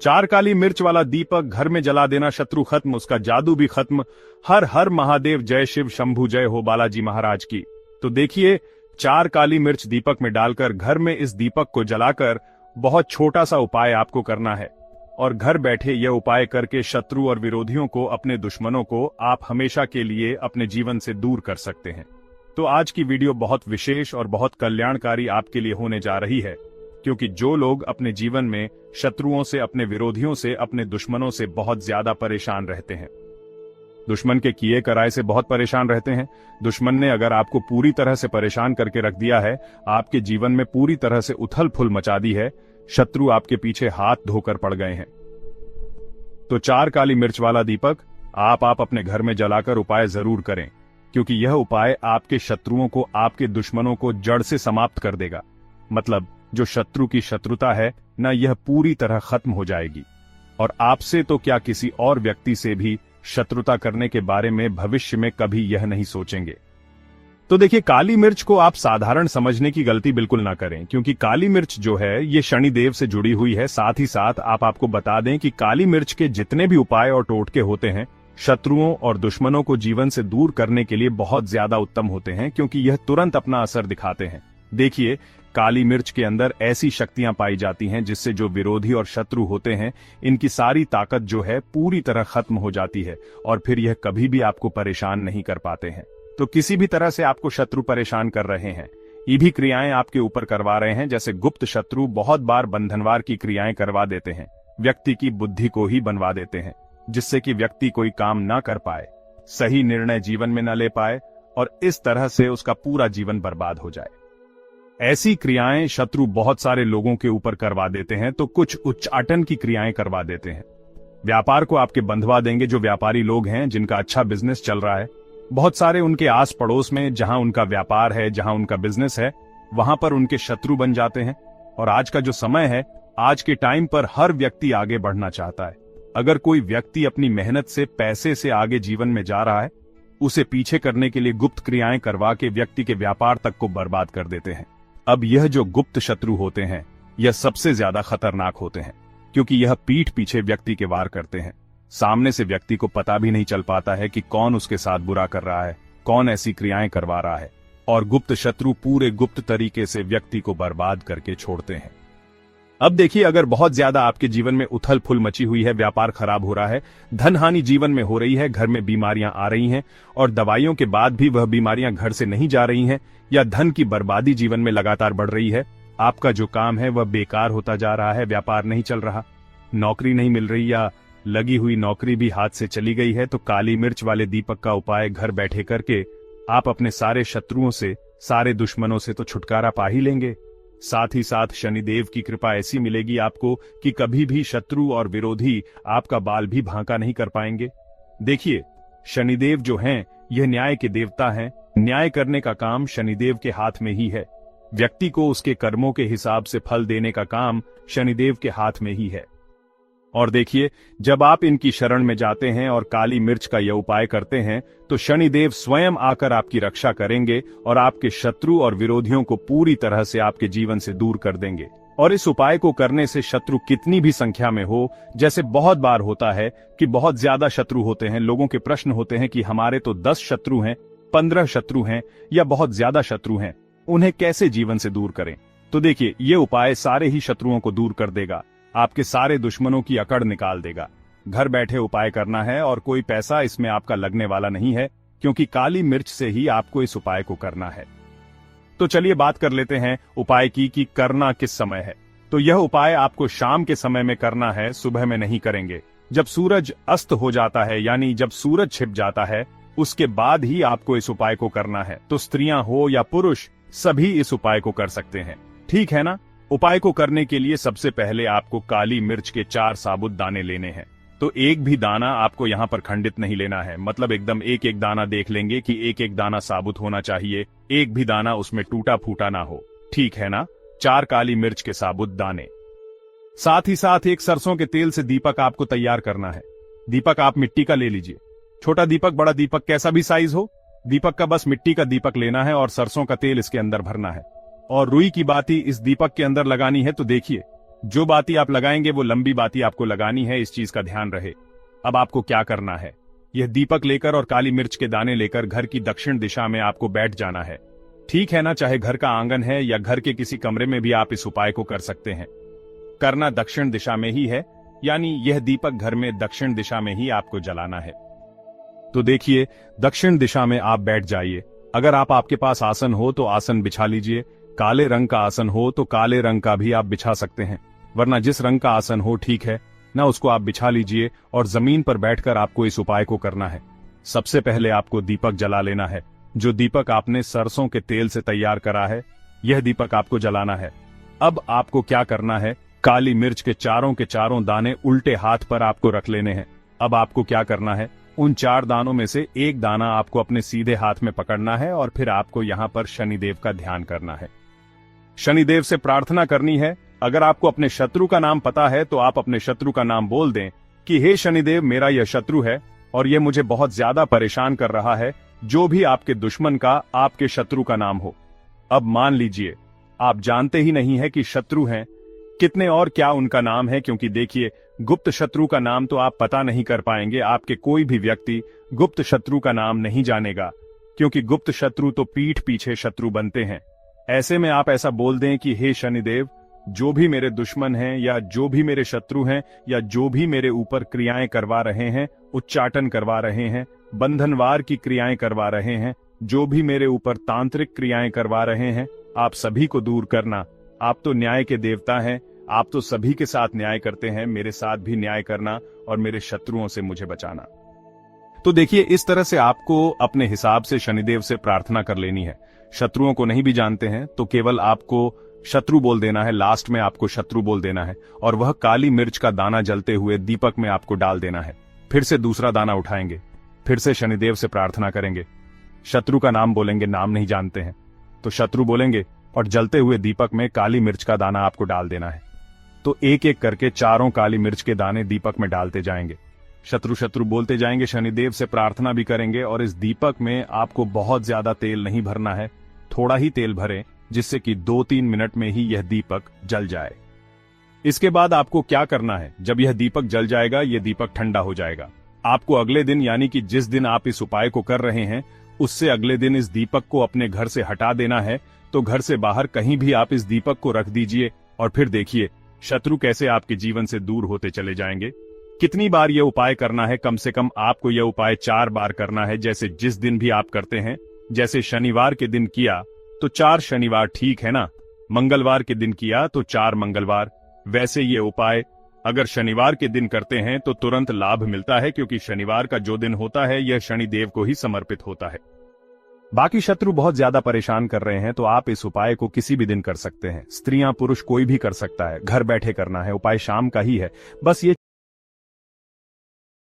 चार काली मिर्च वाला दीपक घर में जला देना, शत्रु खत्म, उसका जादू भी खत्म। हर हर महादेव, जय शिव शंभू, जय हो बालाजी महाराज की। तो देखिए, चार काली मिर्च दीपक में डालकर घर में इस दीपक को जलाकर बहुत छोटा सा उपाय आपको करना है, और घर बैठे यह उपाय करके शत्रु और विरोधियों को, अपने दुश्मनों को आप हमेशा के लिए अपने जीवन से दूर कर सकते हैं। तो आज की वीडियो बहुत विशेष और बहुत कल्याणकारी आपके लिए होने जा रही है, क्योंकि जो लोग अपने जीवन में शत्रुओं से, अपने विरोधियों से, अपने दुश्मनों से बहुत ज्यादा परेशान रहते हैं, दुश्मन के किए कराए से बहुत परेशान रहते हैं। दुश्मन ने अगर आपको पूरी तरह से परेशान करके रख दिया है, आपके जीवन में पूरी तरह से उथल फुल मचा दी है, शत्रु आपके पीछे हाथ धोकर पड़ गए हैं, तो चार काली मिर्च वाला दीपक आप अपने घर में जलाकर उपाय जरूर करें, क्योंकि यह उपाय आपके शत्रुओं को, आपके दुश्मनों को जड़ से समाप्त कर देगा। मतलब जो शत्रु की शत्रुता है न, यह पूरी तरह खत्म हो जाएगी, और आपसे तो क्या किसी और व्यक्ति से भी शत्रुता करने के बारे में भविष्य में कभी यह नहीं सोचेंगे। तो देखिए, काली मिर्च को आप साधारण समझने की गलती बिल्कुल ना करें, क्योंकि काली मिर्च जो है ये शनिदेव से जुड़ी हुई है। साथ ही साथ आपको बता दें कि काली मिर्च के जितने भी उपाय और टोटके होते हैं, शत्रुओं और दुश्मनों को जीवन से दूर करने के लिए बहुत ज्यादा उत्तम होते हैं, क्योंकि यह तुरंत अपना असर दिखाते हैं। देखिए, काली मिर्च के अंदर ऐसी शक्तियां पाई जाती हैं जिससे जो विरोधी और शत्रु होते हैं, इनकी सारी ताकत जो है पूरी तरह खत्म हो जाती है, और फिर यह कभी भी आपको परेशान नहीं कर पाते हैं। तो किसी भी तरह से आपको शत्रु परेशान कर रहे हैं, ये भी क्रियाएं आपके ऊपर करवा रहे हैं, जैसे गुप्त शत्रु बहुत बार बंधनवार की क्रियाएं करवा देते हैं, व्यक्ति की बुद्धि को ही बनवा देते हैं, जिससे कि व्यक्ति कोई काम ना कर पाए, सही निर्णय जीवन में न ले पाए, और इस तरह से उसका पूरा जीवन बर्बाद हो जाए। ऐसी क्रियाएं शत्रु बहुत सारे लोगों के ऊपर करवा देते हैं, तो कुछ उच्चाटन की क्रियाएं करवा देते हैं। व्यापार को आपके बंधवा देंगे। जो व्यापारी लोग हैं, जिनका अच्छा बिजनेस चल रहा है, बहुत सारे उनके आस पड़ोस में जहां उनका व्यापार है, जहां उनका बिजनेस है, वहां पर उनके शत्रु बन जाते हैं। और आज का जो समय है, आज के टाइम पर हर व्यक्ति आगे बढ़ना चाहता है। अगर कोई व्यक्ति अपनी मेहनत से, पैसे से आगे जीवन में जा रहा है, उसे पीछे करने के लिए गुप्त क्रियाएं करवा के व्यक्ति के व्यापार तक को बर्बाद कर देते हैं। अब यह जो गुप्त शत्रु होते हैं, यह सबसे ज्यादा खतरनाक होते हैं, क्योंकि यह पीठ पीछे व्यक्ति के वार करते हैं। सामने से व्यक्ति को पता भी नहीं चल पाता है कि कौन उसके साथ बुरा कर रहा है, कौन ऐसी क्रियाएं करवा रहा है, और गुप्त शत्रु पूरे गुप्त तरीके से व्यक्ति को बर्बाद करके छोड़ते हैं। अब देखिए, अगर बहुत ज्यादा आपके जीवन में उथल फुल मची हुई है, व्यापार खराब हो रहा है, धन हानि जीवन में हो रही है, घर में बीमारियां आ रही हैं, और दवाइयों के बाद भी वह बीमारियां घर से नहीं जा रही हैं, या धन की बर्बादी जीवन में लगातार बढ़ रही है, आपका जो काम है वह बेकार होता जा रहा है, व्यापार नहीं चल रहा, नौकरी नहीं मिल रही, या लगी हुई नौकरी भी हाथ से चली गई है, तो काली मिर्च वाले दीपक का उपाय घर बैठे करके आप अपने सारे शत्रुओं से, सारे दुश्मनों से तो छुटकारा पा ही लेंगे। साथ ही साथ शनिदेव की कृपा ऐसी मिलेगी आपको कि कभी भी शत्रु और विरोधी आपका बाल भी भांका नहीं कर पाएंगे। देखिए, शनिदेव जो हैं, यह न्याय के देवता हैं। न्याय करने का काम शनिदेव के हाथ में ही है। व्यक्ति को उसके कर्मों के हिसाब से फल देने का काम शनिदेव के हाथ में ही है। और देखिए, जब आप इनकी शरण में जाते हैं और काली मिर्च का यह उपाय करते हैं, तो शनिदेव स्वयं आकर आपकी रक्षा करेंगे और आपके शत्रु और विरोधियों को पूरी तरह से आपके जीवन से दूर कर देंगे। और इस उपाय को करने से शत्रु कितनी भी संख्या में हो, जैसे बहुत बार होता है कि बहुत ज्यादा शत्रु होते हैं, लोगों के प्रश्न होते हैं कि हमारे तो 10 शत्रु हैं, 15 शत्रु हैं, या बहुत ज्यादा शत्रु हैं, उन्हें कैसे जीवन से दूर करें। तो देखिए, ये उपाय सारे ही शत्रुओं को दूर कर देगा, आपके सारे दुश्मनों की अकड़ निकाल देगा। घर बैठे उपाय करना है, और कोई पैसा इसमें आपका लगने वाला नहीं है, क्योंकि काली मिर्च से ही आपको इस उपाय को करना है। तो चलिए बात कर लेते हैं उपाय की कि करना किस समय है। तो यह उपाय आपको शाम के समय में करना है, सुबह में नहीं करेंगे। जब सूरज अस्त हो जाता है, यानी जब सूरज छिप जाता है, उसके बाद ही आपको इस उपाय को करना है। तो स्त्रियां हो या पुरुष, सभी इस उपाय को कर सकते हैं, ठीक है ना। उपाय को करने के लिए सबसे पहले आपको काली मिर्च के 4 साबुत दाने लेने हैं। तो एक भी दाना आपको यहाँ पर खंडित नहीं लेना है, मतलब एकदम एक एक दाना देख लेंगे कि एक एक दाना साबुत होना चाहिए, एक भी दाना उसमें टूटा फूटा ना हो, ठीक है ना। 4 काली मिर्च के साबुत दाने। साथ ही साथ एक सरसों के तेल से दीपक आपको तैयार करना है। दीपक आप मिट्टी का ले लीजिए, छोटा दीपक, बड़ा दीपक, कैसा भी साइज हो, दीपक का बस मिट्टी का दीपक लेना है और सरसों का तेल इसके अंदर भरना है। और रुई की बाती इस दीपक के अंदर लगानी है। तो देखिए, जो बाती आप लगाएंगे वो लंबी बाती आपको लगानी है, इस चीज का ध्यान रहे। अब आपको क्या करना है, यह दीपक लेकर और काली मिर्च के दाने लेकर घर की दक्षिण दिशा में आपको बैठ जाना है। ठीक है ना, चाहे घर का आंगन है या घर के किसी कमरे में भी आप इस उपाय को कर सकते हैं। करना दक्षिण दिशा में ही है, यानी यह दीपक घर में दक्षिण दिशा में ही आपको जलाना है। तो देखिए, दक्षिण दिशा में आप बैठ जाइए। अगर आपके पास आसन हो तो आसन बिछा लीजिए, काले रंग का आसन हो तो काले रंग का भी आप बिछा सकते हैं, वरना जिस रंग का आसन हो ठीक है ना, उसको आप बिछा लीजिए और जमीन पर बैठकर आपको इस उपाय को करना है। सबसे पहले आपको दीपक जला लेना है। जो दीपक आपने सरसों के तेल से तैयार करा है, यह दीपक आपको जलाना है। अब आपको क्या करना है, काली मिर्च के चारों दाने उल्टे हाथ पर आपको रख लेने हैं। अब आपको क्या करना है, उन 4 दानों में से एक दाना आपको अपने सीधे हाथ में पकड़ना है और फिर आपको यहां पर शनिदेव का ध्यान करना है। शनिदेव से प्रार्थना करनी है। अगर आपको अपने शत्रु का नाम पता है तो आप अपने शत्रु का नाम बोल दें कि हे शनिदेव, मेरा यह शत्रु है और यह मुझे बहुत ज्यादा परेशान कर रहा है। जो भी आपके दुश्मन का, आपके शत्रु का नाम हो। अब मान लीजिए आप जानते ही नहीं है कि शत्रु हैं कितने और क्या उनका नाम है, क्योंकि देखिए, गुप्त शत्रु का नाम तो आप पता नहीं कर पाएंगे। आपके कोई भी व्यक्ति गुप्त शत्रु का नाम नहीं जानेगा, क्योंकि गुप्त शत्रु तो पीठ पीछे शत्रु बनते हैं। ऐसे में आप ऐसा बोल दें कि हे शनिदेव, जो भी मेरे दुश्मन हैं या जो भी मेरे शत्रु हैं या जो भी मेरे ऊपर क्रियाएं करवा रहे हैं, उच्चाटन करवा रहे हैं, बंधनवार की क्रियाएं करवा रहे हैं, जो भी मेरे ऊपर तांत्रिक क्रियाएं करवा रहे हैं, आप सभी को दूर करना। आप तो न्याय के देवता हैं, आप तो सभी के साथ न्याय करते हैं, मेरे साथ भी न्याय करना और मेरे शत्रुओं से मुझे बचाना। तो देखिए, इस तरह से आपको अपने हिसाब से शनिदेव से प्रार्थना कर लेनी है। शत्रुओं को नहीं भी जानते हैं तो केवल आपको शत्रु बोल देना है, लास्ट में आपको शत्रु बोल देना है और वह काली मिर्च का दाना जलते हुए दीपक में आपको डाल देना है। फिर से दूसरा दाना उठाएंगे, फिर से शनिदेव से प्रार्थना करेंगे, शत्रु का नाम बोलेंगे, नाम नहीं जानते हैं तो शत्रु बोलेंगे और जलते हुए दीपक में काली मिर्च का दाना आपको डाल देना है। तो एक एक करके 4 काली मिर्च के दाने दीपक में डालते जाएंगे। शत्रु शत्रु बोलते जाएंगे, शनिदेव से प्रार्थना भी करेंगे और इस दीपक में आपको बहुत ज्यादा तेल नहीं भरना है, थोड़ा ही तेल भरें, जिससे कि 2-3 मिनट में ही यह दीपक जल जाए। इसके बाद आपको क्या करना है, जब यह दीपक जल जाएगा, यह दीपक ठंडा हो जाएगा। आपको अगले दिन, यानी कि जिस दिन आप इस उपाय को कर रहे हैं, उससे अगले दिन इस दीपक को अपने घर से हटा देना है। तो घर से बाहर कहीं भी आप इस दीपक को रख दीजिए और फिर देखिए शत्रु कैसे आपके जीवन से दूर होते चले जाएंगे। कितनी बार यह उपाय करना है, कम से कम आपको यह उपाय 4 बार करना है। जैसे जिस दिन भी आप करते हैं, जैसे शनिवार के दिन किया तो 4 शनिवार, ठीक है ना, मंगलवार के दिन किया तो 4 मंगलवार। वैसे ये उपाय अगर शनिवार के दिन करते हैं तो तुरंत लाभ मिलता है, क्योंकि शनिवार का जो दिन होता है यह शनिदेव को ही समर्पित होता है। बाकी शत्रु बहुत ज्यादा परेशान कर रहे हैं तो आप इस उपाय को किसी भी दिन कर सकते हैं। स्त्रियां पुरुष कोई भी कर सकता है, घर बैठे करना है, उपाय शाम का ही है। बस ये